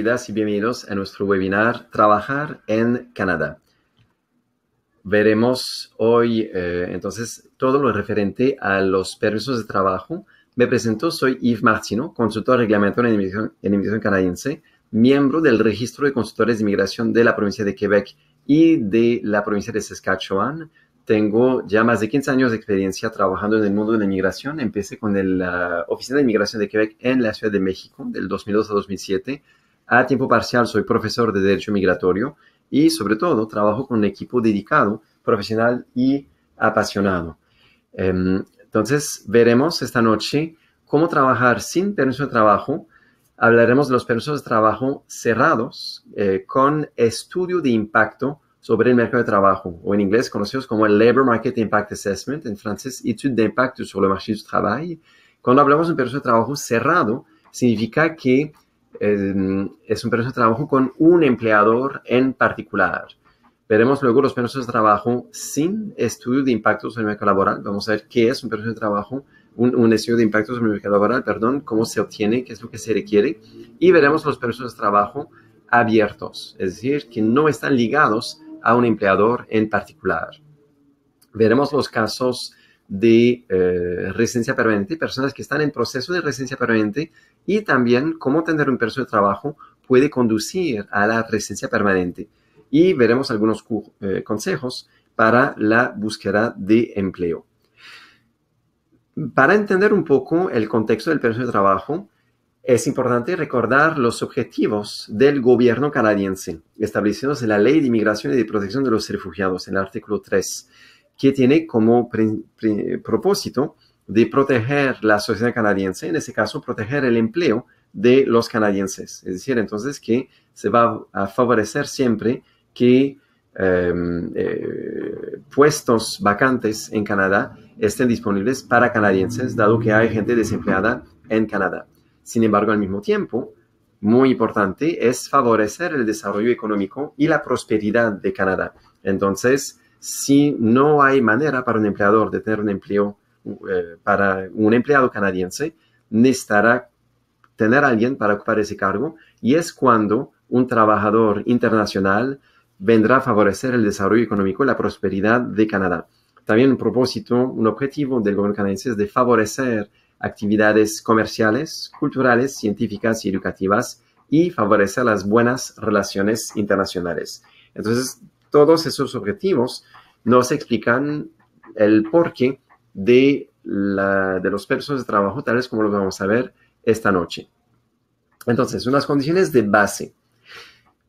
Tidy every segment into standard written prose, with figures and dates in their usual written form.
Bienvenidas y bienvenidos a nuestro webinar Trabajar en Canadá. Veremos hoy entonces todo lo referente a los permisos de trabajo. Me presento, soy Yves Martineau, consultor reglamentario en inmigración canadiense, miembro del registro de consultores de inmigración de la provincia de Quebec y de la provincia de Saskatchewan. Tengo ya más de 15 años de experiencia trabajando en el mundo de la inmigración. Empecé con la Oficina de Inmigración de Quebec en la Ciudad de México, del 2002 a 2007. A tiempo parcial soy profesor de Derecho Migratorio y, sobre todo, trabajo con un equipo dedicado, profesional y apasionado. Entonces, veremos esta noche cómo trabajar sin permiso de trabajo. Hablaremos de los permisos de trabajo cerrados con estudio de impacto sobre el mercado de trabajo, o en inglés conocidos como el Labor Market Impact Assessment, en francés, étude d'impact sur le marché du travail. Cuando hablamos de un permiso de trabajo cerrado, significa que es un permiso de trabajo con un empleador en particular. Veremos luego los permisos de trabajo sin estudio de impacto sobre el mercado laboral. Vamos a ver qué es un permiso de trabajo, un estudio de impacto sobre el mercado laboral, cómo se obtiene, qué es lo que se requiere. Y veremos los permisos de trabajo abiertos, es decir, que no están ligados a un empleador en particular. Veremos los casos de residencia permanente, personas que están en proceso de residencia permanente, y también cómo tener un permiso de trabajo puede conducir a la residencia permanente. Y veremos algunos consejos para la búsqueda de empleo. Para entender un poco el contexto del permiso de trabajo, es importante recordar los objetivos del gobierno canadiense, establecidos en la Ley de Inmigración y de Protección de los Refugiados, en el artículo 3, que tiene como propósito de proteger la sociedad canadiense, en este caso, proteger el empleo de los canadienses. Es decir, entonces, que se va a favorecer siempre que puestos vacantes en Canadá estén disponibles para canadienses, dado que hay gente desempleada en Canadá. Sin embargo, al mismo tiempo, muy importante es favorecer el desarrollo económico y la prosperidad de Canadá. Entonces, si no hay manera para un empleador de tener un empleo, para un empleado canadiense, necesitará tener a alguien para ocupar ese cargo, y es cuando un trabajador internacional vendrá a favorecer el desarrollo económico y la prosperidad de Canadá. También un objetivo del gobierno canadiense es de favorecer actividades comerciales, culturales, científicas y educativas, y favorecer las buenas relaciones internacionales. Entonces, todos esos objetivos nos explican el porqué de los permisos de trabajo, tales como lo vamos a ver esta noche. Entonces, unas condiciones de base.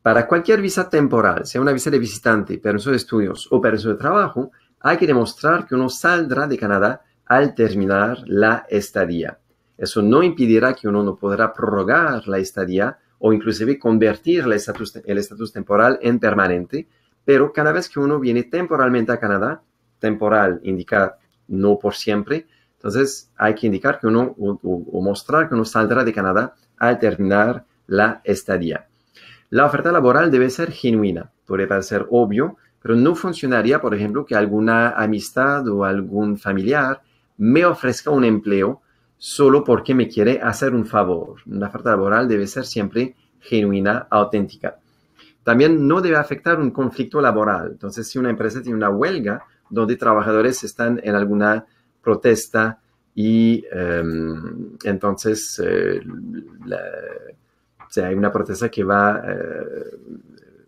Para cualquier visa temporal, sea una visa de visitante, permiso de estudios o permiso de trabajo, hay que demostrar que uno saldrá de Canadá al terminar la estadía. Eso no impedirá que uno no podrá prorrogar la estadía o inclusive convertir el estatus temporal en permanente, pero cada vez que uno viene temporalmente a Canadá, temporal indica no por siempre, entonces hay que indicar que uno o mostrar que uno saldrá de Canadá al terminar la estadía. La oferta laboral debe ser genuina, puede parecer obvio, pero no funcionaría, por ejemplo, que alguna amistad o algún familiar me ofrezca un empleo solo porque me quiere hacer un favor. Una oferta laboral debe ser siempre genuina, auténtica. También no debe afectar un conflicto laboral. Entonces, si una empresa tiene una huelga donde trabajadores están en alguna protesta y entonces si hay una protesta que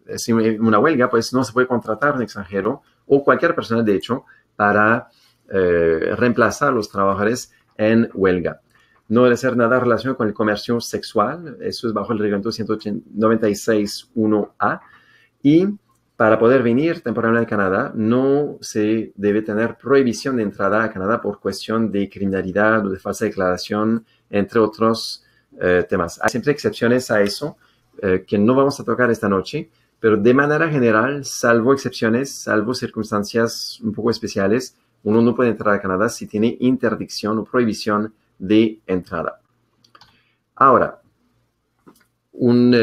es una huelga, pues no se puede contratar a un extranjero o cualquier persona, de hecho, para reemplazar a los trabajadores en huelga. No debe ser nada relacionado con el comercio sexual, eso es bajo el reglamento 196.1a, y para poder venir temporalmente a Canadá no se debe tener prohibición de entrada a Canadá por cuestión de criminalidad o de falsa declaración, entre otros temas. Hay siempre excepciones a eso que no vamos a tocar esta noche, pero de manera general, salvo excepciones, salvo circunstancias un poco especiales, uno no puede entrar a Canadá si tiene interdicción o prohibición de entrada. Ahora, un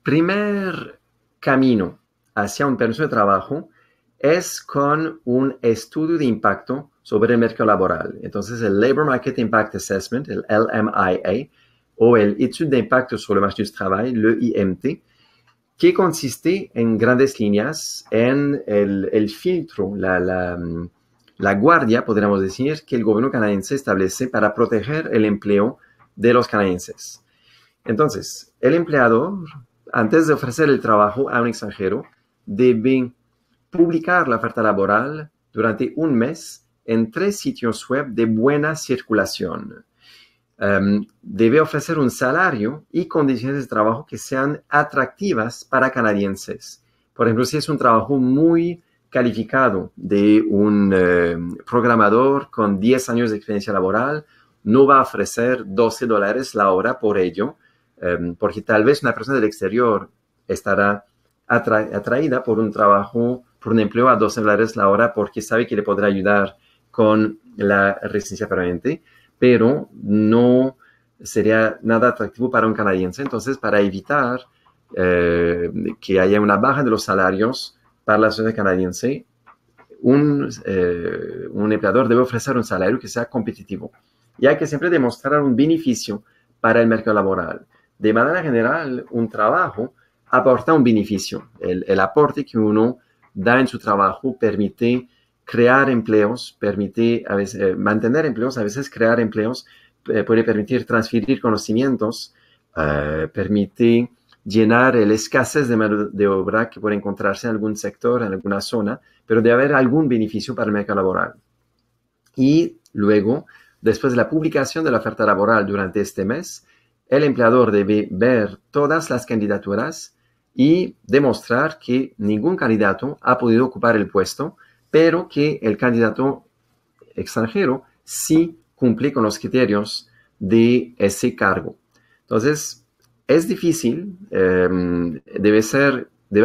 primer camino hacia un permiso de trabajo es con un estudio de impacto sobre el mercado laboral. Entonces, el Labor Market Impact Assessment, el LMIA, o el Étude d'impact sur le marché du travail, le IMT, que consiste en grandes líneas en el filtro, la guardia, podríamos decir, que el gobierno canadiense establece para proteger el empleo de los canadienses. Entonces, el empleador, antes de ofrecer el trabajo a un extranjero, debe publicar la oferta laboral durante un mes en 3 sitios web de buena circulación. Debe ofrecer un salario y condiciones de trabajo que sean atractivas para canadienses. Por ejemplo, si es un trabajo muy calificado de un programador con 10 años de experiencia laboral, no va a ofrecer $12 la hora por ello, porque tal vez una persona del exterior estará atraída por un trabajo, por un empleo a $12 la hora porque sabe que le podrá ayudar con la residencia permanente, pero no sería nada atractivo para un canadiense. Entonces, para evitar que haya una baja de los salarios para la sociedad canadiense, un empleador debe ofrecer un salario que sea competitivo. Y hay que siempre demostrar un beneficio para el mercado laboral. De manera general, un trabajo aporta un beneficio. El aporte que uno da en su trabajo permite crear empleos, permite a veces, mantener empleos, a veces crear empleos, puede permitir transferir conocimientos, permite llenar el escasez de mano de obra que puede encontrarse en algún sector, en alguna zona, pero debe haber algún beneficio para el mercado laboral. Y luego, después de la publicación de la oferta laboral durante este mes, el empleador debe ver todas las candidaturas y demostrar que ningún candidato ha podido ocupar el puesto, pero que el candidato extranjero sí cumple con los criterios de ese cargo. Entonces, es difícil, debe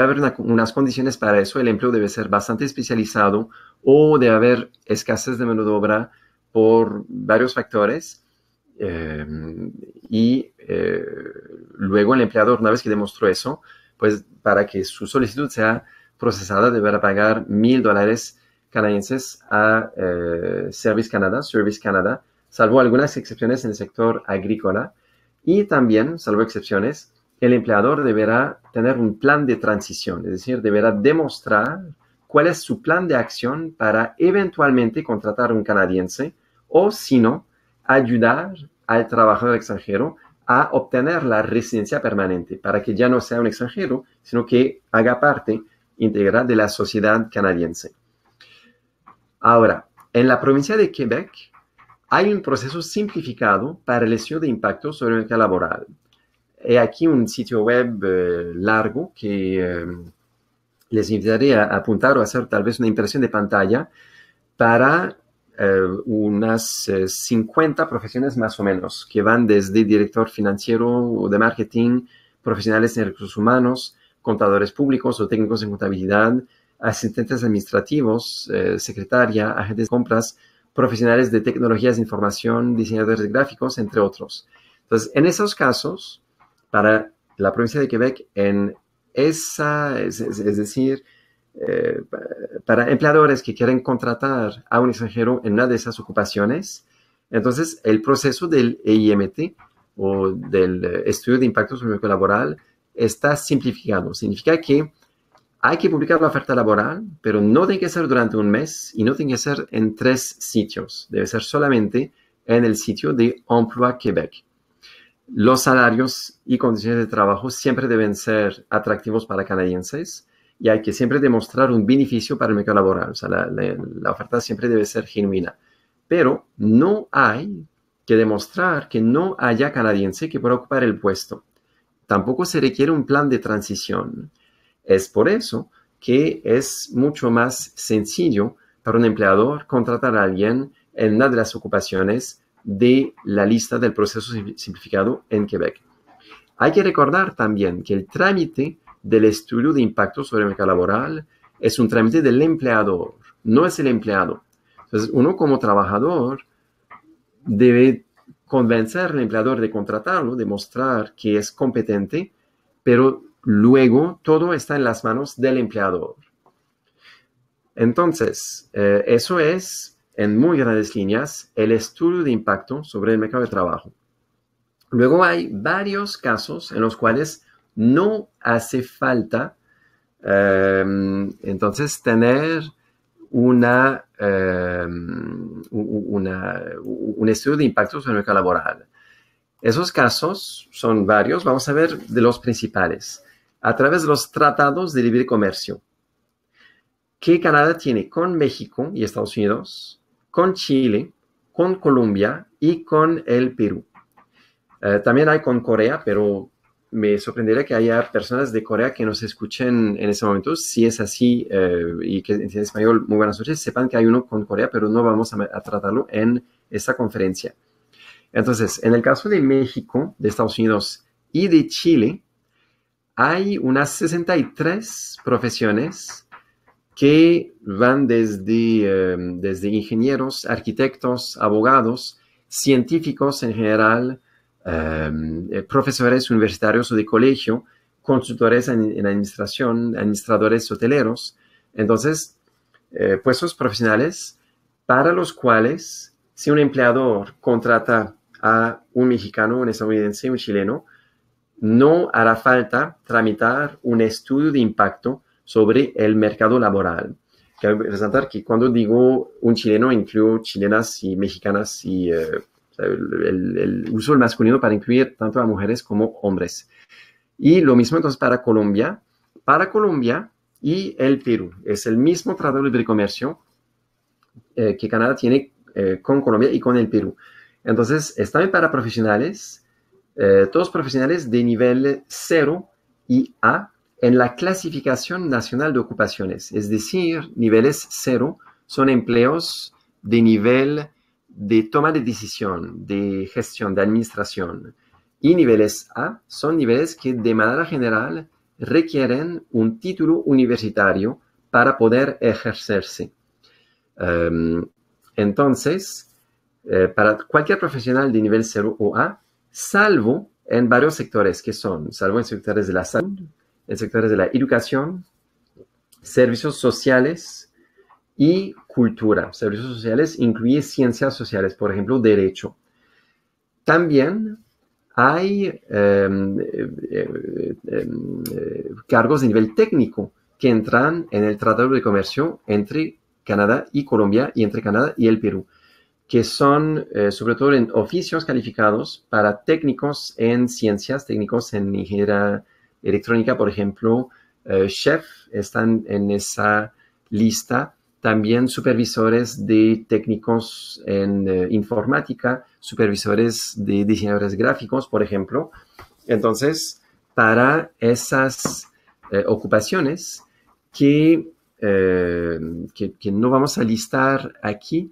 haber unas condiciones para eso, el empleo debe ser bastante especializado o debe haber escasez de mano de obra por varios factores. Luego el empleador, una vez que demostró eso, pues para que su solicitud sea procesada, deberá pagar $1,000 canadienses a Service Canada, salvo algunas excepciones en el sector agrícola. Y también, salvo excepciones, el empleador deberá tener un plan de transición, es decir, deberá demostrar cuál es su plan de acción para eventualmente contratar a un canadiense o, si no, ayudar al trabajador extranjero a obtener la residencia permanente para que ya no sea un extranjero, sino que haga parte íntegra de la sociedad canadiense. Ahora, en la provincia de Quebec hay un proceso simplificado para el estudio de impacto sobre el mercado laboral. He aquí un sitio web largo que les invitaría a apuntar o hacer tal vez una impresión de pantalla para unas 50 profesiones más o menos, que van desde director financiero o de marketing, profesionales en recursos humanos, contadores públicos o técnicos en contabilidad, asistentes administrativos, secretaria, agentes de compras, profesionales de tecnologías de información, diseñadores gráficos, entre otros. Entonces, en esos casos, para la provincia de Quebec, es decir, para empleadores que quieren contratar a un extranjero en una de esas ocupaciones, entonces el proceso del EIMT o del estudio de impacto sobre el mercado laboral está simplificado. Significa que hay que publicar la oferta laboral, pero no tiene que ser durante un mes y no tiene que ser en 3 sitios. Debe ser solamente en el sitio de Emploi Québec. Los salarios y condiciones de trabajo siempre deben ser atractivos para canadienses y hay que siempre demostrar un beneficio para el mercado laboral. O sea, la oferta siempre debe ser genuina. Pero no hay que demostrar que no haya canadiense que pueda ocupar el puesto. Tampoco se requiere un plan de transición. Es por eso que es mucho más sencillo para un empleador contratar a alguien en una de las ocupaciones de la lista del proceso simplificado en Quebec. Hay que recordar también que el trámite del estudio de impacto sobre el mercado laboral es un trámite del empleador, no es el empleado. Entonces, uno como trabajador debe convencer al empleador de contratarlo, demostrar que es competente, pero luego todo está en las manos del empleador. Entonces, eso es, en muy grandes líneas, el estudio de impacto sobre el mercado de trabajo. Luego hay varios casos en los cuales no hace falta entonces tener un estudio de impacto sobre el mercado laboral. Esos casos son varios. Vamos a ver de los principales. A través de los tratados de libre comercio que Canadá tiene con México y Estados Unidos, con Chile, con Colombia y con el Perú. También hay con Corea, pero me sorprendería que haya personas de Corea que nos escuchen en este momento. Si es así y que entienden español, muy buenas noches. Sepan que hay uno con Corea, pero no vamos a tratarlo en esta conferencia. Entonces, en el caso de México, de Estados Unidos y de Chile, hay unas 63 profesiones que van desde ingenieros, arquitectos, abogados, científicos en general, profesores universitarios o de colegio, consultores en administración, administradores hoteleros. Entonces, puestos profesionales para los cuales, si un empleador contrata a un mexicano, un estadounidense, un chileno, no hará falta tramitar un estudio de impacto sobre el mercado laboral. Quiero resaltar que cuando digo un chileno, incluyo chilenas y mexicanas y el uso del masculino para incluir tanto a mujeres como hombres. Y lo mismo entonces para Colombia y el Perú. Es el mismo tratado de libre comercio que Canadá tiene con Colombia y con el Perú. Entonces, está bien para profesionales, todos profesionales de nivel 0 y A en la clasificación nacional de ocupaciones. Es decir, niveles 0 son empleos de nivel de toma de decisión, de gestión, de administración. Y niveles A son niveles que de manera general requieren un título universitario para poder ejercerse. Entonces, para cualquier profesional de nivel 0 o A, salvo en varios sectores que son, salvo en sectores de la salud, en sectores de la educación, servicios sociales y cultura. Servicios sociales incluye ciencias sociales, por ejemplo, derecho. También hay cargos de nivel técnico que entran en el Tratado de Comercio entre Canadá y Colombia y entre Canadá y el Perú, que son sobre todo en oficios calificados para técnicos en ciencias, técnicos en ingeniería electrónica, por ejemplo, chef, están en esa lista. También supervisores de técnicos en informática, supervisores de diseñadores gráficos, por ejemplo. Entonces, para esas ocupaciones que no vamos a listar aquí,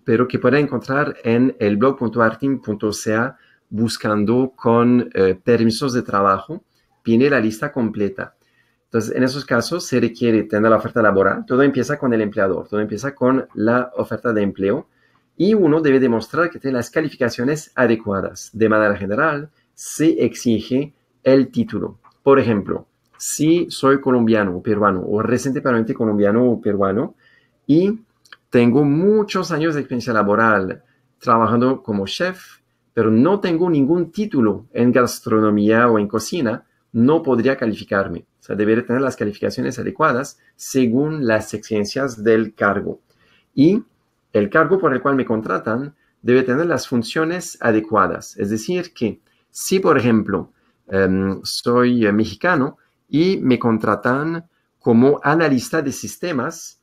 pero que pueden encontrar en el blog.artin.ca buscando con permisos de trabajo, viene la lista completa. Entonces, en esos casos se requiere tener la oferta laboral. Todo empieza con el empleador, todo empieza con la oferta de empleo y uno debe demostrar que tiene las calificaciones adecuadas. De manera general, se exige el título. Por ejemplo, si soy colombiano o peruano o residente permanente colombiano o peruano y tengo muchos años de experiencia laboral trabajando como chef, pero no tengo ningún título en gastronomía o en cocina, no podría calificarme. O sea, debería tener las calificaciones adecuadas según las exigencias del cargo. Y el cargo por el cual me contratan debe tener las funciones adecuadas. Es decir, que si, por ejemplo, soy mexicano y me contratan como analista de sistemas,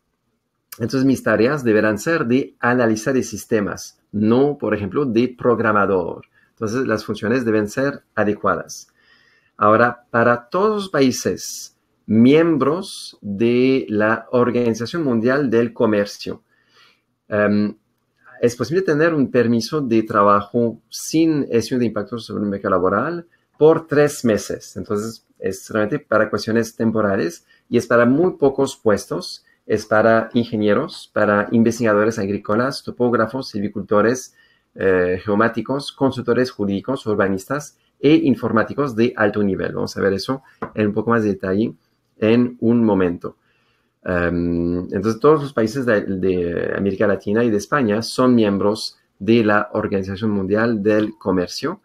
entonces mis tareas deberán ser de analista de sistemas, no, por ejemplo, de programador. Entonces las funciones deben ser adecuadas. Ahora, para todos los países miembros de la Organización Mundial del Comercio, es posible tener un permiso de trabajo sin estudio de impacto sobre el mercado laboral por 3 meses. Entonces, es realmente para cuestiones temporales y es para muy pocos puestos. Es para ingenieros, para investigadores agrícolas, topógrafos, silvicultores, geomáticos, consultores jurídicos, urbanistas e informáticos de alto nivel. Vamos a ver eso en un poco más de detalle en un momento. Entonces, todos los países de América Latina y de España son miembros de la Organización Mundial del Comercio.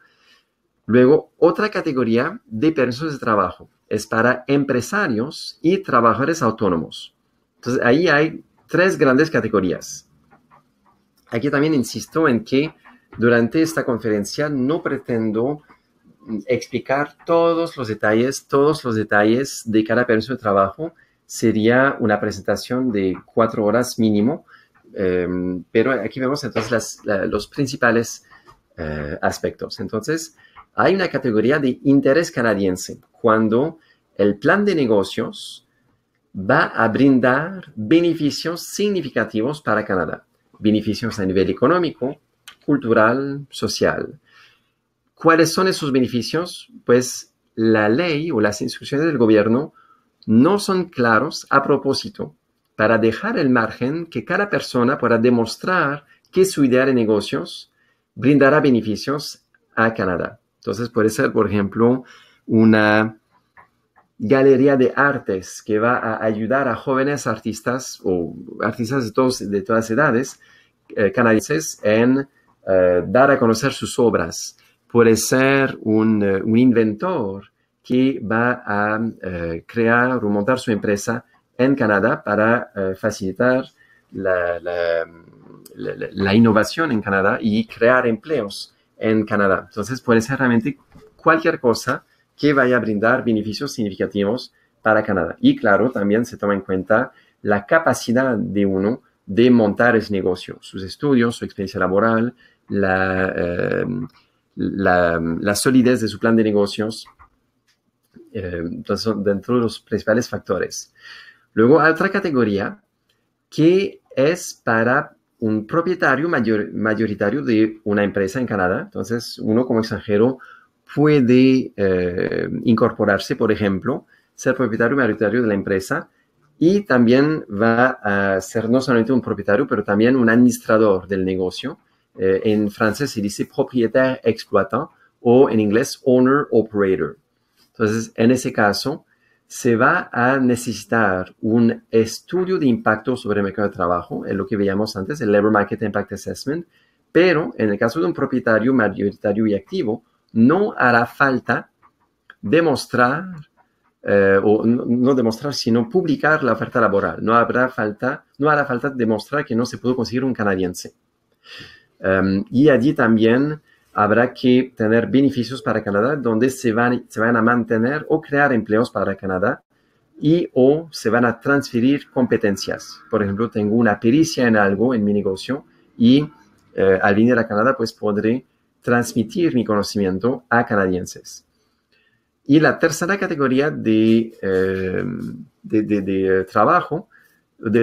Luego, otra categoría de permisos de trabajo es para empresarios y trabajadores autónomos. Entonces, ahí hay tres grandes categorías. Aquí también insisto en que durante esta conferencia no pretendo explicar todos los detalles de cada permiso de trabajo. Sería una presentación de 4 horas mínimo, pero aquí vemos entonces los principales aspectos. Entonces, hay una categoría de interés canadiense cuando el plan de negocios va a brindar beneficios significativos para Canadá. Beneficios a nivel económico, cultural, social. ¿Cuáles son esos beneficios? Pues la ley o las instrucciones del gobierno no son claros a propósito para dejar el margen que cada persona pueda demostrar que su idea de negocios brindará beneficios a Canadá. Entonces puede ser, por ejemplo, una galería de artes que va a ayudar a jóvenes artistas o artistas de todas edades canadienses en dar a conocer sus obras. Puede ser un inventor que va a crear o montar su empresa en Canadá para facilitar la innovación en Canadá y crear empleos en Canadá. Entonces puede ser realmente cualquier cosa que vaya a brindar beneficios significativos para Canadá. Y claro, también se toma en cuenta la capacidad de uno de montar ese negocio, sus estudios, su experiencia laboral, la solidez de su plan de negocios. Entonces, dentro de los principales factores. Luego, hay otra categoría que es para un propietario mayoritario de una empresa en Canadá. Entonces, uno como extranjero puede incorporarse, por ejemplo, ser propietario mayoritario de la empresa y también va a ser no solamente un propietario, pero también un administrador del negocio. En francés se dice propriétaire exploitant o en inglés owner operator. Entonces, en ese caso, se va a necesitar un estudio de impacto sobre el mercado de trabajo, en lo que veíamos antes, el Labor Market Impact Assessment, pero en el caso de un propietario mayoritario y activo, no hará falta demostrar, o no demostrar, sino publicar la oferta laboral. No hará falta demostrar que no se pudo conseguir un canadiense. Y allí también habrá que tener beneficios para Canadá donde se van a mantener o crear empleos para Canadá y o se van a transferir competencias. Por ejemplo, tengo una pericia en algo en mi negocio y al venir a Canadá pues podré transmitir mi conocimiento a canadienses. Y la tercera categoría de trabajo, de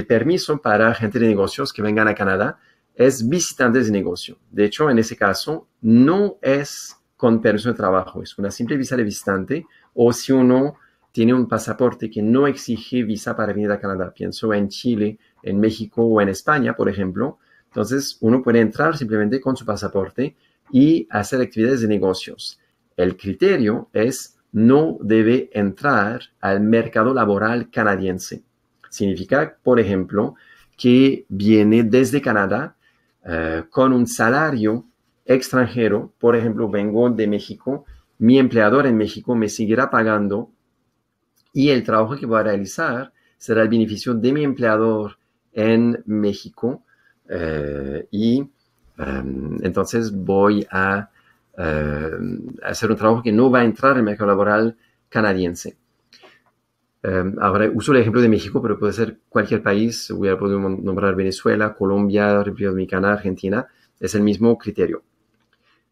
permiso para gente de negocios que vengan a Canadá, es visitantes de negocio. De hecho, en ese caso, no es con permiso de trabajo, es una simple visa de visitante, o si uno tiene un pasaporte que no exige visa para venir a Canadá, pienso en Chile, en México o en España, por ejemplo, entonces uno puede entrar simplemente con su pasaporte y hacer actividades de negocios. El criterio es no debe entrar al mercado laboral canadiense. Significa, por ejemplo, que viene desde Canadá con un salario extranjero. Por ejemplo, vengo de México, mi empleador en México me seguirá pagando y el trabajo que voy a realizar será el beneficio de mi empleador en México entonces voy a hacer un trabajo que no va a entrar en el mercado laboral canadiense. Ahora uso el ejemplo de México, pero puede ser cualquier país. Hubiera podido nombrar Venezuela, Colombia, República Dominicana, Argentina. Es el mismo criterio.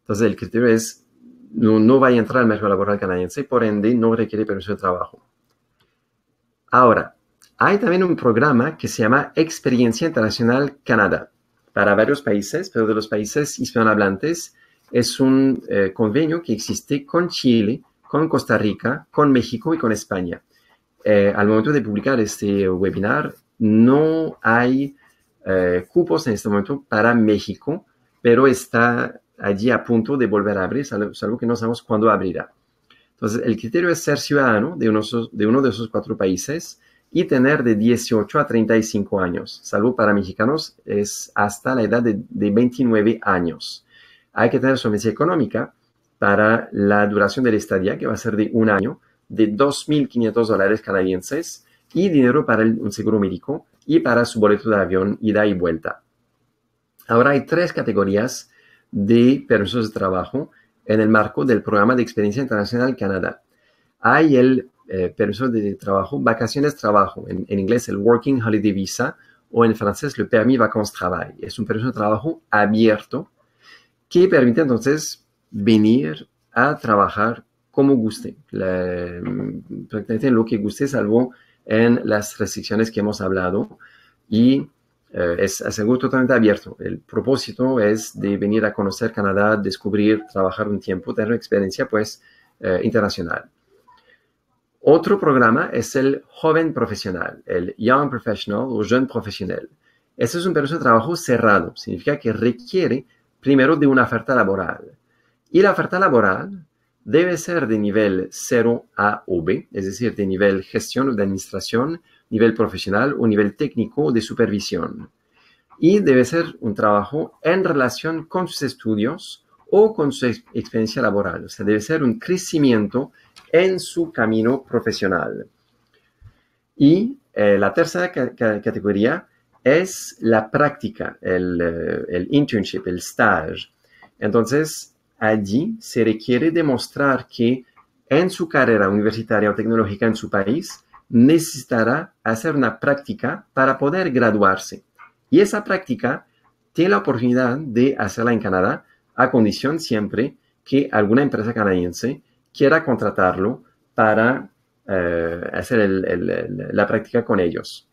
Entonces el criterio es no va a entrar al mercado laboral canadiense, por ende no requiere permiso de trabajo. Ahora, hay también un programa que se llama Experiencia Internacional Canadá para varios países, pero de los países hispanohablantes es un convenio que existe con Chile, con Costa Rica, con México y con España. Al momento de publicar este webinar, no hay cupos en este momento para México, pero está allí a punto de volver a abrir, salvo que no sabemos cuándo abrirá. Entonces, el criterio es ser ciudadano de uno de esos 4 países y tener de 18 a 35 años. Salvo para mexicanos es hasta la edad de 29 años. Hay que tener solvencia económica para la duración de la estadía, que va a ser de un año, de $2.500 canadienses, y dinero para un seguro médico y para su boleto de avión ida y vuelta. Ahora hay 3 categorías de permisos de trabajo en el marco del programa de experiencia internacional Canadá. Hay el permiso de trabajo, vacaciones-trabajo, en inglés el Working Holiday Visa, o en francés el Permis Vacances-Travail. Es un permiso de trabajo abierto que permite entonces venir a trabajar como guste, prácticamente lo que guste, salvo en las restricciones que hemos hablado, y es algo totalmente abierto. El propósito es de venir a conocer Canadá, descubrir, trabajar un tiempo, tener una experiencia pues internacional. Otro programa es el joven profesional, el Young Professional o Jeune Professionnel. Este es un permiso de trabajo cerrado, significa que requiere primero de una oferta laboral. Y la oferta laboral debe ser de nivel 0A o B, es decir, de nivel gestión o de administración, nivel profesional o nivel técnico o de supervisión. Y debe ser un trabajo en relación con sus estudios o con su experiencia laboral. O sea, debe ser un crecimiento en su camino profesional. Y la tercera categoría es la práctica, el internship, el stage. Entonces, allí se requiere demostrar que en su carrera universitaria o tecnológica en su país necesitará hacer una práctica para poder graduarse. Y esa práctica tiene la oportunidad de hacerla en Canadá, a condición siempre que alguna empresa canadiense quiera contratarlo para hacer la práctica con ellos.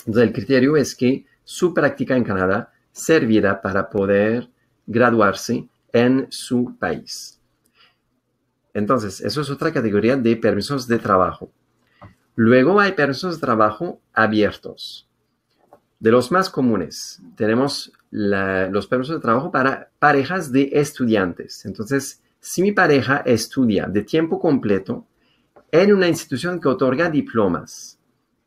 Entonces, el criterio es que su práctica en Canadá servirá para poder graduarse en su país. Entonces, eso es otra categoría de permisos de trabajo. Luego hay permisos de trabajo abiertos. De los más comunes, tenemos los permisos de trabajo para parejas de estudiantes. Entonces, si mi pareja estudia de tiempo completo en una institución que otorga diplomas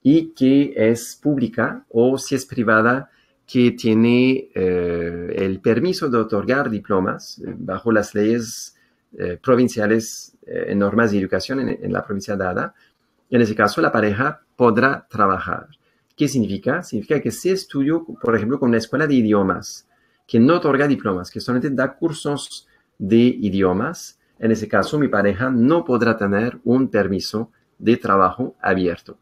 y que es pública, o si es privada, que tiene el permiso de otorgar diplomas bajo las leyes provinciales en normas de educación en la provincia dada, en ese caso la pareja podrá trabajar. ¿Qué significa? Significa que si estudio, por ejemplo, con una escuela de idiomas que no otorga diplomas, que solamente da cursos de idiomas, en ese caso mi pareja no podrá tener un permiso de trabajo abierto.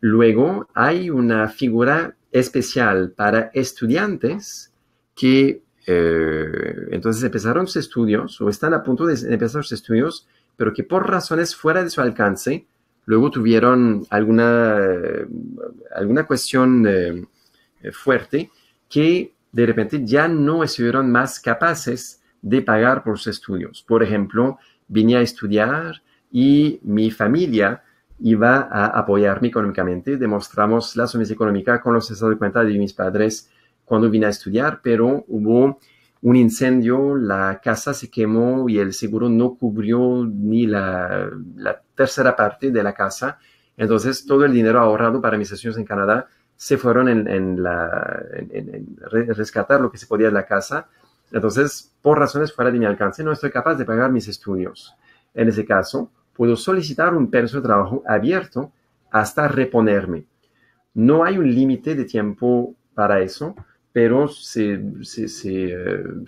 Luego hay una figura especial para estudiantes que entonces empezaron sus estudios o están a punto de empezar sus estudios, pero que por razones fuera de su alcance luego tuvieron alguna cuestión fuerte que de repente ya no estuvieron más capaces de pagar por sus estudios. Por ejemplo, vine a estudiar y mi familia iba a apoyarme económicamente. Demostramos la solvencia económica con los estados de cuenta de mis padres cuando vine a estudiar, pero hubo un incendio, la casa se quemó y el seguro no cubrió ni la tercera parte de la casa. Entonces, todo el dinero ahorrado para mis estudios en Canadá se fueron en rescatar lo que se podía de la casa. Entonces, por razones fuera de mi alcance, no estoy capaz de pagar mis estudios. En ese caso, puedo solicitar un permiso de trabajo abierto hasta reponerme. No hay un límite de tiempo para eso, pero se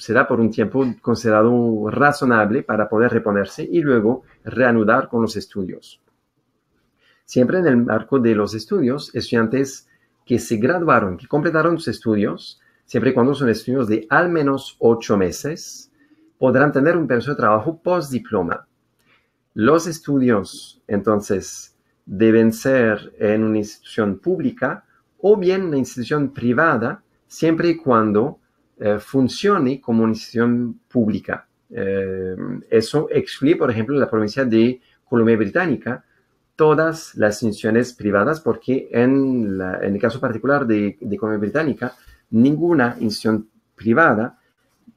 da por un tiempo considerado razonable para poder reponerse y luego reanudar con los estudios. Siempre en el marco de los estudios, estudiantes que se graduaron, que completaron sus estudios, siempre y cuando son estudios de al menos 8 meses, podrán tener un permiso de trabajo postdiploma. Los estudios, entonces, deben ser en una institución pública o bien una institución privada, siempre y cuando funcione como una institución pública. Eso excluye, por ejemplo, la provincia de Columbia Británica, todas las instituciones privadas, porque en el caso particular de Columbia Británica, ninguna institución privada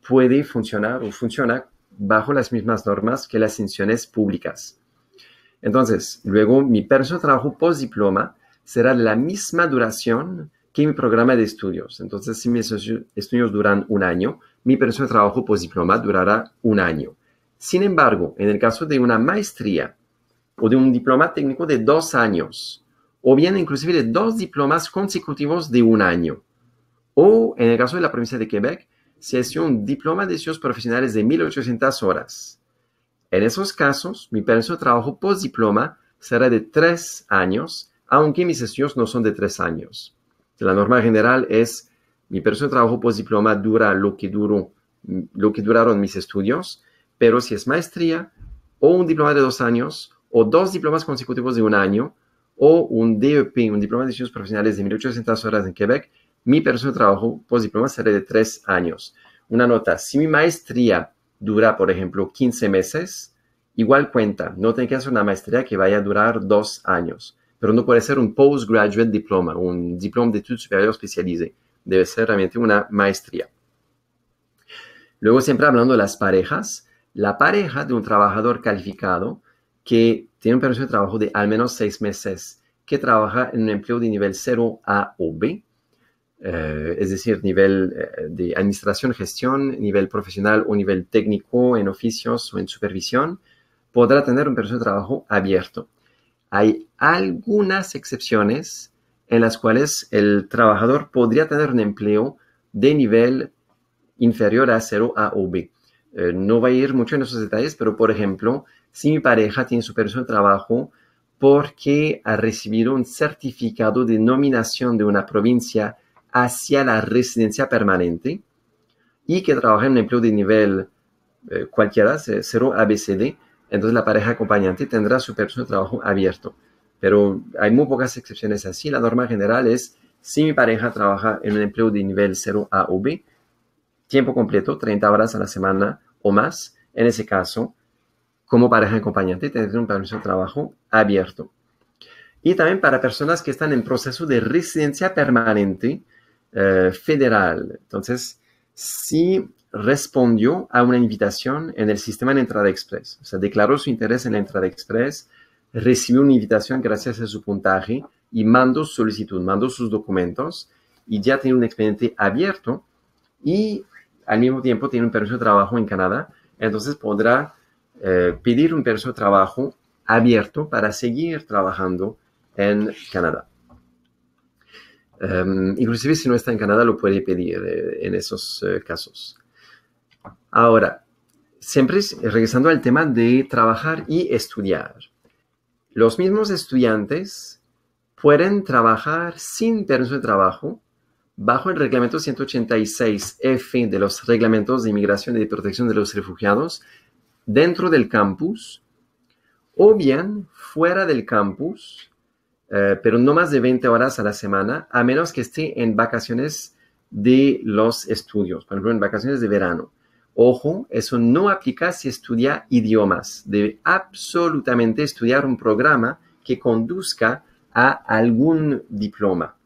puede funcionar o funciona bajo las mismas normas que las instituciones públicas. Entonces, luego mi permiso de trabajo postdiploma será de la misma duración que mi programa de estudios. Entonces, si mis estudios duran un año, mi permiso de trabajo postdiploma durará un año. Sin embargo, en el caso de una maestría o de un diploma técnico de 2 años, o bien inclusive de 2 diplomas consecutivos de un año, o en el caso de la provincia de Quebec, se hace un diploma de estudios profesionales de 1.800 horas. En esos casos, mi permiso de trabajo postdiploma será de 3 años, aunque mis estudios no son de 3 años. La norma general es, mi permiso de trabajo postdiploma dura lo que duraron mis estudios, pero si es maestría, o un diploma de 2 años, o 2 diplomas consecutivos de un año, o un DEP, un diploma de estudios profesionales de 1.800 horas en Quebec, mi permiso de trabajo postdiploma será de 3 años. Una nota, si mi maestría dura, por ejemplo, 15 meses, igual cuenta. No tiene que hacer una maestría que vaya a durar 2 años. Pero no puede ser un postgraduate diploma, un diploma de estudios superiores especializado. Debe ser realmente una maestría. Luego, siempre hablando de las parejas, la pareja de un trabajador calificado que tiene un permiso de trabajo de al menos 6 meses, que trabaja en un empleo de nivel 0A o B, es decir, nivel de administración, gestión, nivel profesional o nivel técnico en oficios o en supervisión, podrá tener un permiso de trabajo abierto. Hay algunas excepciones en las cuales el trabajador podría tener un empleo de nivel inferior a 0A o B. No voy a ir mucho en esos detalles, pero por ejemplo, si mi pareja tiene su permiso de trabajo porque ha recibido un certificado de nominación de una provincia hacia la residencia permanente y que trabaja en un empleo de nivel cualquiera, 0 ABCD, entonces la pareja acompañante tendrá su permiso de trabajo abierto. Pero hay muy pocas excepciones así. La norma general es, si mi pareja trabaja en un empleo de nivel 0A o B, tiempo completo, 30 horas a la semana o más, en ese caso, como pareja acompañante, tendrá un permiso de trabajo abierto. Y también para personas que están en proceso de residencia permanente federal. Entonces, si respondió a una invitación en el sistema de entrada express, o sea, declaró su interés en la entrada express, recibió una invitación gracias a su puntaje y mandó su solicitud, mandó sus documentos y ya tiene un expediente abierto y al mismo tiempo tiene un permiso de trabajo en Canadá, entonces podrá pedir un permiso de trabajo abierto para seguir trabajando en Canadá. Inclusive si no está en Canadá lo puede pedir en esos casos. Ahora, siempre regresando al tema de trabajar y estudiar. Los mismos estudiantes pueden trabajar sin permiso de trabajo bajo el reglamento 186F de los reglamentos de inmigración y de protección de los refugiados dentro del campus o bien fuera del campus, pero no más de 20 horas a la semana, a menos que esté en vacaciones de los estudios, por ejemplo, en vacaciones de verano. Ojo, eso no aplica si estudia idiomas. Debe absolutamente estudiar un programa que conduzca a algún diploma.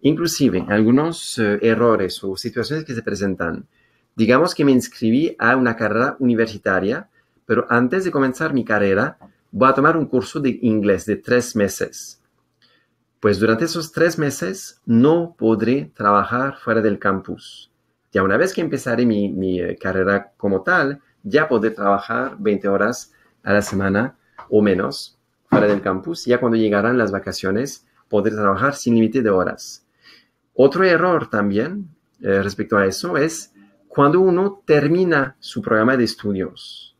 Inclusive, algunos errores o situaciones que se presentan. Digamos que me inscribí a una carrera universitaria, pero antes de comenzar mi carrera, voy a tomar un curso de inglés de 3 meses. Pues durante esos 3 meses no podré trabajar fuera del campus. Ya una vez que empezaré mi carrera como tal, ya podré trabajar 20 horas a la semana o menos fuera del campus. Ya cuando llegarán las vacaciones, podré trabajar sin límite de horas. Otro error también respecto a eso es cuando uno termina su programa de estudios.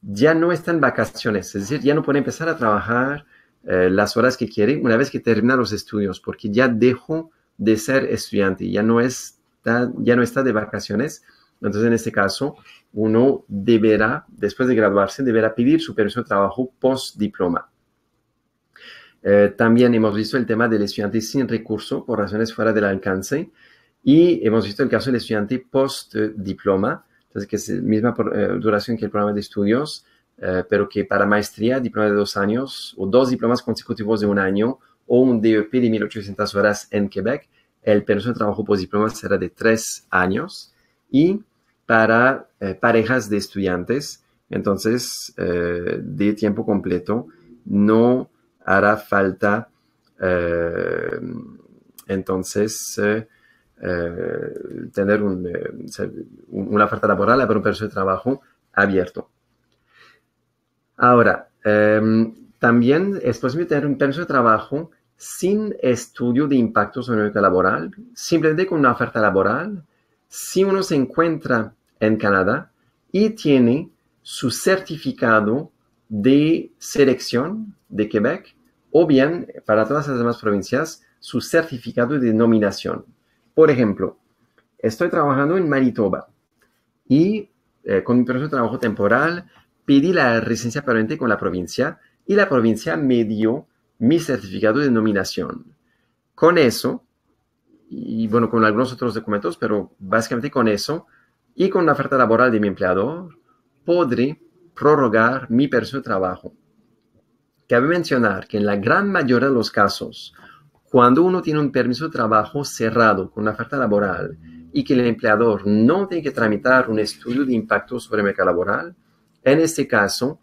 Ya no está en vacaciones, es decir, ya no puede empezar a trabajar las horas que quiere una vez que termina los estudios, porque ya dejó de ser estudiante, ya no está de vacaciones. Entonces, en este caso, uno deberá, después de graduarse, deberá pedir su permiso de trabajo post-diploma. También hemos visto el tema del estudiante sin recurso por razones fuera del alcance y hemos visto el caso del estudiante post-diploma, entonces que es la misma duración que el programa de estudios, pero que para maestría, diploma de 2 años o 2 diplomas consecutivos de un año o un DEP de 1.800 horas en Quebec, el permiso de trabajo postdiploma será de 3 años y para parejas de estudiantes, entonces de tiempo completo, no hará falta entonces tener una oferta laboral para un permiso de trabajo abierto. Ahora, también es posible tener un permiso de trabajo sin estudio de impacto sobre el mercado laboral, simplemente con una oferta laboral, si uno se encuentra en Canadá y tiene su certificado de selección de Quebec, o bien, para todas las demás provincias, su certificado de nominación. Por ejemplo, estoy trabajando en Manitoba y con mi permiso de trabajo temporal pedí la residencia permanente con la provincia y la provincia me dio mi certificado de nominación. Con eso, y bueno, con algunos otros documentos, pero básicamente con eso, y con la oferta laboral de mi empleador, podré prorrogar mi permiso de trabajo. Cabe mencionar que en la gran mayoría de los casos, cuando uno tiene un permiso de trabajo cerrado con una oferta laboral y que el empleador no tiene que tramitar un estudio de impacto sobre el mercado laboral, en este caso,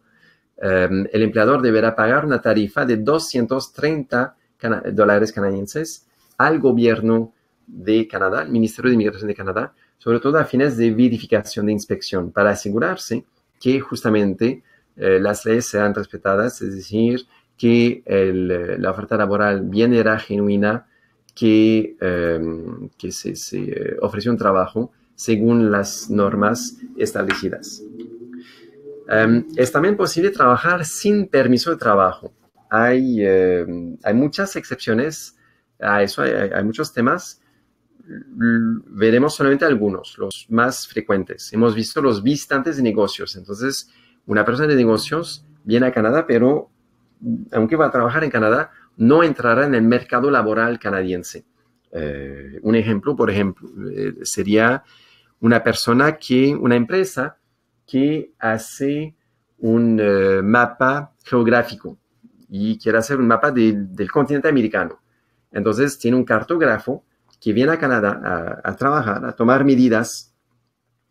el empleador deberá pagar una tarifa de $230 canadienses al gobierno de Canadá, al Ministerio de Inmigración de Canadá, sobre todo a fines de verificación de inspección, para asegurarse que justamente las leyes sean respetadas, es decir, que la oferta laboral bien era genuina, que se ofreció un trabajo según las normas establecidas. Es también posible trabajar sin permiso de trabajo. Hay muchas excepciones a eso, hay muchos temas. Veremos solamente algunos, los más frecuentes. Hemos visto los visitantes de negocios. Entonces, una persona de negocios viene a Canadá, pero aunque va a trabajar en Canadá, no entrará en el mercado laboral canadiense. Un ejemplo, por ejemplo, sería una empresa que hace un mapa geográfico y quiere hacer un mapa del continente americano. Entonces tiene un cartógrafo que viene a Canadá a trabajar, a tomar medidas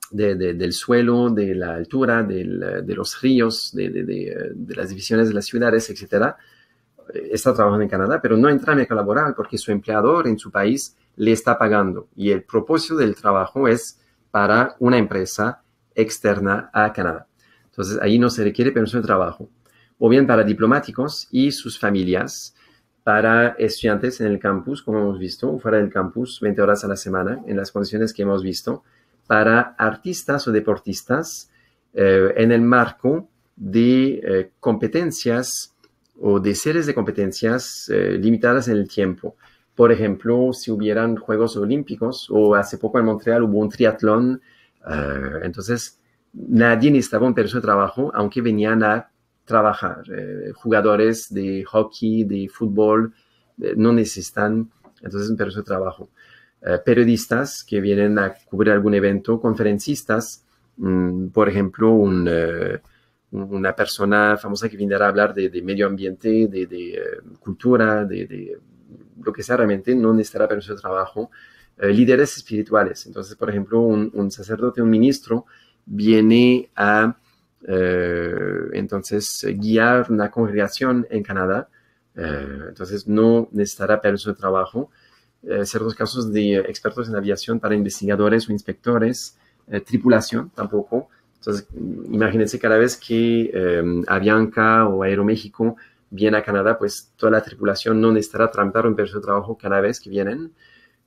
del suelo, de la altura, de los ríos, de las divisiones de las ciudades, etc. Está trabajando en Canadá, pero no entra en el mercado laboral porque su empleador en su país le está pagando. Y el propósito del trabajo es para una empresa externa a Canadá. Entonces, ahí no se requiere permiso de trabajo. O bien para diplomáticos y sus familias, para estudiantes en el campus, como hemos visto, o fuera del campus, 20 horas a la semana, en las condiciones que hemos visto, para artistas o deportistas en el marco de competencias o de series de competencias limitadas en el tiempo. Por ejemplo, si hubieran Juegos Olímpicos o hace poco en Montreal hubo un triatlón, entonces nadie necesitaba un permiso de trabajo, aunque venían a trabajar. Jugadores de hockey, de fútbol, no necesitan entonces un permiso de trabajo. Periodistas que vienen a cubrir algún evento, conferencistas, por ejemplo, una persona famosa que viniera a hablar de medio ambiente, de cultura, de lo que sea, realmente no necesitará permiso de trabajo. Líderes espirituales. Entonces, por ejemplo, un sacerdote, un ministro, viene a entonces guiar una congregación en Canadá. Entonces, no necesitará permiso de trabajo. Ciertos casos de expertos en aviación para investigadores o inspectores, tripulación tampoco. Entonces, imagínense cada vez que Avianca o Aeroméxico viene a Canadá, pues toda la tripulación no necesitará tramitar un permiso de trabajo cada vez que vienen.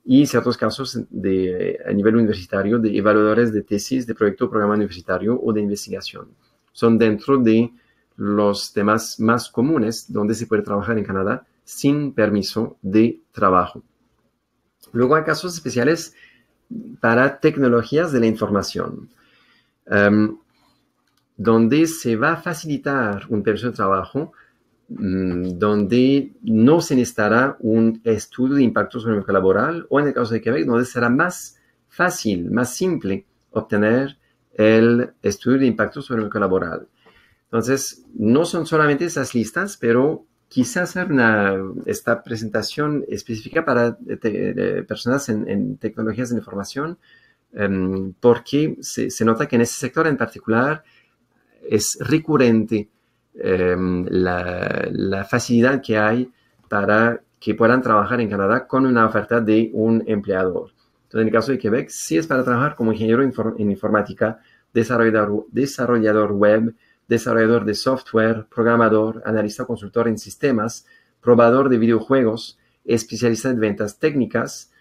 Y ciertos casos a nivel universitario de evaluadores de tesis, de proyecto o programa universitario o de investigación. Son dentro de los temas más comunes donde se puede trabajar en Canadá sin permiso de trabajo. Luego hay casos especiales para tecnologías de la información, donde se va a facilitar un permiso de trabajo, donde no se necesitará un estudio de impacto sobre el mercado laboral, o en el caso de Quebec, donde será más fácil, más simple obtener el estudio de impacto sobre el mercado laboral. Entonces, no son solamente esas listas, pero quizás hacer esta presentación específica para personas en tecnologías de la información, porque se nota que en ese sector en particular es recurrente la facilidad que hay para que puedan trabajar en Canadá con una oferta de un empleador. Entonces, en el caso de Quebec, sí es para trabajar como ingeniero en informática, desarrollador web, desarrollador de software, programador, analista consultor en sistemas, probador de videojuegos, especialista en ventas técnicas,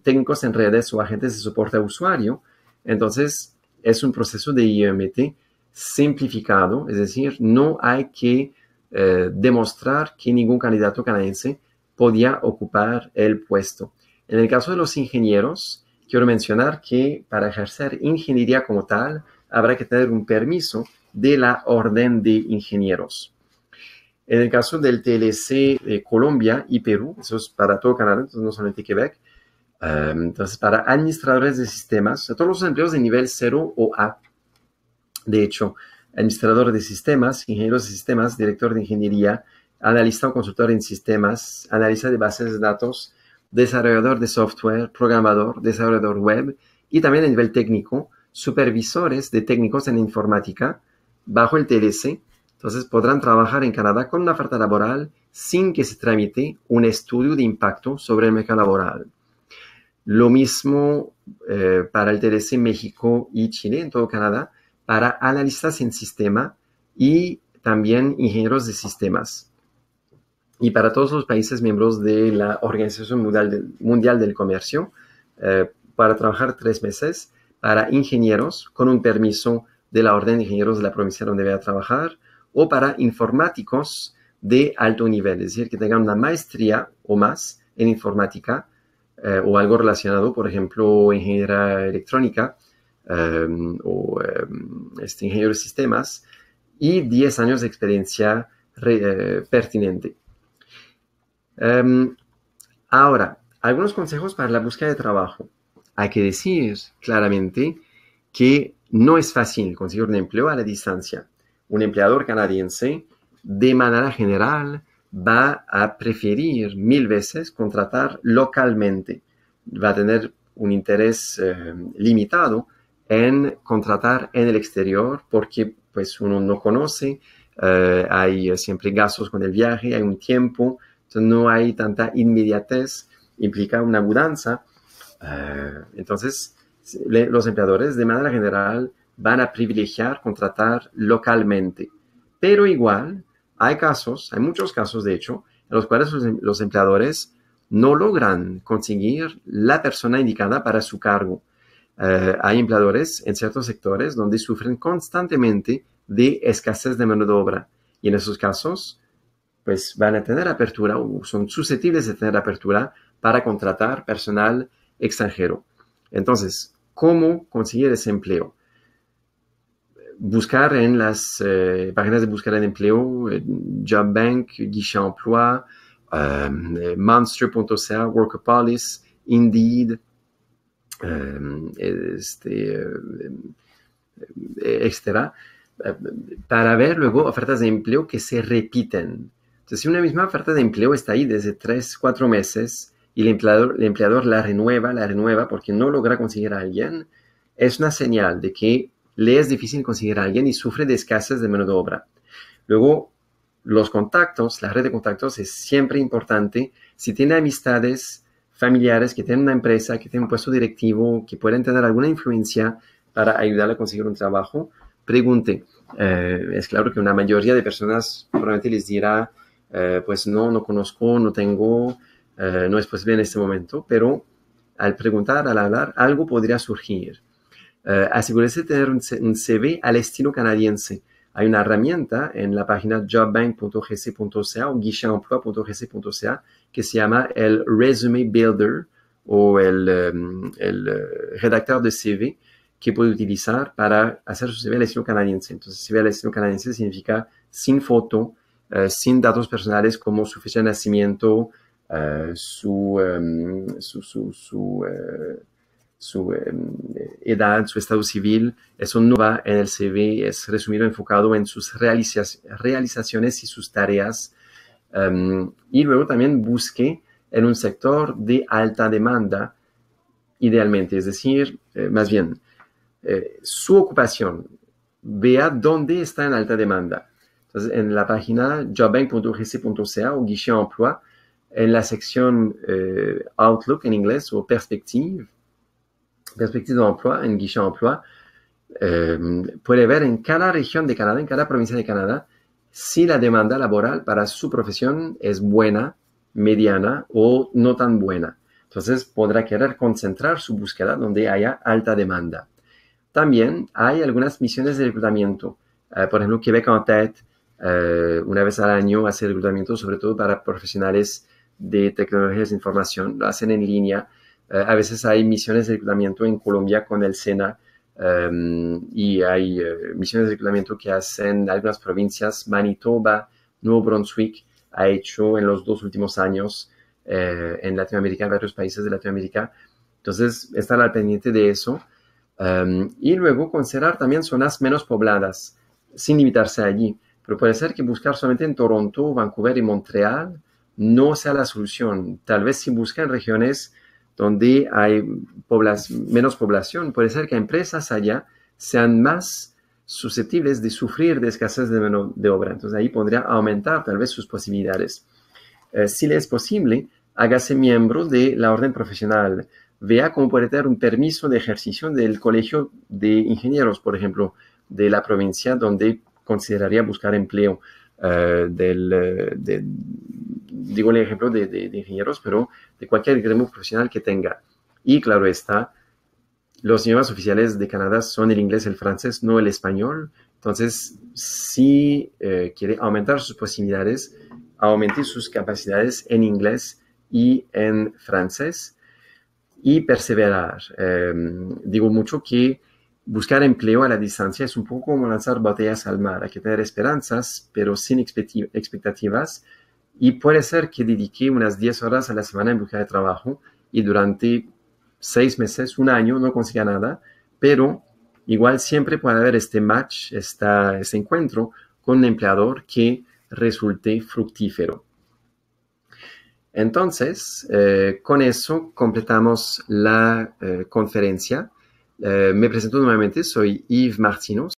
técnicos en redes o agentes de soporte a usuario. Entonces, es un proceso de IMT simplificado, es decir, no hay que demostrar que ningún candidato canadiense podía ocupar el puesto. En el caso de los ingenieros, quiero mencionar que para ejercer ingeniería como tal, habrá que tener un permiso de la Orden de Ingenieros. En el caso del TLC de Colombia y Perú, eso es para todo Canadá, entonces no solamente Quebec, entonces para administradores de sistemas, todos los empleos de nivel 0 o A, de hecho, administrador de sistemas, ingenieros de sistemas, director de ingeniería, analista o consultor en sistemas, analista de bases de datos, desarrollador de software, programador, desarrollador web y también a nivel técnico, supervisores de técnicos en informática bajo el TLC. Entonces podrán trabajar en Canadá con una oferta laboral sin que se tramite un estudio de impacto sobre el mercado laboral. Lo mismo para el TLC México y Chile, en todo Canadá, para analistas en sistema y también ingenieros de sistemas. Y para todos los países miembros de la Organización Mundial del Comercio, para trabajar 3 meses, para ingenieros con un permiso de la Orden de Ingenieros de la provincia donde vaya a trabajar, o para informáticos de alto nivel, es decir, que tengan una maestría o más en informática o algo relacionado, por ejemplo, ingeniería electrónica ingeniero de sistemas y 10 años de experiencia pertinente. Ahora, algunos consejos para la búsqueda de trabajo. Hay que decir claramente que no es fácil conseguir un empleo a la distancia. Un empleador canadiense, de manera general, va a preferir 1000 veces contratar localmente. Va a tener un interés limitado en contratar en el exterior porque pues uno no conoce, hay siempre gastos con el viaje, hay un tiempo, entonces no hay tanta inmediatez, implica una mudanza. Entonces, los empleadores de manera general van a privilegiar contratar localmente. Pero igual, hay muchos casos de hecho, en los cuales los empleadores no logran conseguir la persona indicada para su cargo. Hay empleadores en ciertos sectores donde sufren constantemente de escasez de mano de obra. Y en esos casos, pues van a tener apertura o son susceptibles de tener apertura para contratar personal extranjero. Entonces, ¿cómo conseguir ese empleo? Buscar en las páginas de búsqueda de empleo, JobBank, Guichet Emploi, Monster.ca, Workopolis, Indeed, etcétera, para ver luego ofertas de empleo que se repiten. Entonces, si una misma oferta de empleo está ahí desde 3, 4 meses y el empleador la renueva porque no logra conseguir a alguien, es una señal de que le es difícil conseguir a alguien y sufre de escasez de mano de obra. Luego, los contactos, la red de contactos es siempre importante. Si tiene amistades familiares que tienen una empresa, que tienen un puesto directivo, que pueden tener alguna influencia para ayudarle a conseguir un trabajo, pregunte. Es claro que una mayoría de personas probablemente les dirá, pues no conozco, no tengo, no es posible en este momento, pero al preguntar, al hablar, algo podría surgir. Asegúrese de tener un CV al estilo canadiense. Hay una herramienta en la página jobbank.gc.ca o guichetemploi.gc.ca que se llama el Resume Builder o el redactor de CV que puede utilizar para hacer su CV al estilo canadiense. Entonces, CV al estilo canadiense significa sin foto, sin datos personales como su fecha de nacimiento, su edad, su estado civil. Eso no va en el CV, es resumido, enfocado en sus realizaciones y sus tareas. Y luego también busque en un sector de alta demanda, idealmente, es decir, más bien, su ocupación, vea dónde está en alta demanda. Entonces, en la página jobbank.ugc.ca o guichet emploi, en la sección Outlook en inglés o perspective d'emploi en guichet emploi, puede ver en cada región de Canadá, en cada provincia de Canadá, si la demanda laboral para su profesión es buena, mediana o no tan buena. Entonces podrá querer concentrar su búsqueda donde haya alta demanda. También hay algunas misiones de reclutamiento. Por ejemplo, Québec en Tête, una vez al año hace reclutamiento, sobre todo para profesionales de tecnologías de información. Lo hacen en línea. A veces hay misiones de reclutamiento en Colombia con el SENA. Y hay misiones de reclutamiento que hacen algunas provincias. Manitoba, Nuevo Brunswick ha hecho en los 2 últimos años en Latinoamérica, en varios países de Latinoamérica. Entonces, estar al pendiente de eso. Y luego considerar también zonas menos pobladas, sin limitarse allí. Pero puede ser que buscar solamente en Toronto, Vancouver y Montreal no sea la solución. Tal vez si buscan regiones donde hay menos población, puede ser que empresas allá sean más susceptibles de sufrir de escasez de mano de obra. Entonces ahí podría aumentar tal vez sus posibilidades. Si le es posible, hágase miembro de la orden profesional. Vea cómo puede tener un permiso de ejercicio del Colegio de Ingenieros, por ejemplo, de la provincia donde consideraría buscar empleo. Digo el ejemplo de ingenieros, pero de cualquier gremio profesional que tenga. Y claro está, los idiomas oficiales de Canadá son el inglés, el francés, no el español. Entonces, si quiere aumentar sus posibilidades, aumente sus capacidades en inglés y en francés y perseverar. Digo mucho que buscar empleo a la distancia es un poco como lanzar botellas al mar. Hay que tener esperanzas, pero sin expectativas. Y puede ser que dedique unas 10 horas a la semana en busca de trabajo y durante 6 meses, un año, no consiga nada, pero igual siempre puede haber este match, este encuentro con un empleador que resulte fructífero. Entonces, con eso completamos la conferencia. Me presento nuevamente, soy Yves Martinos.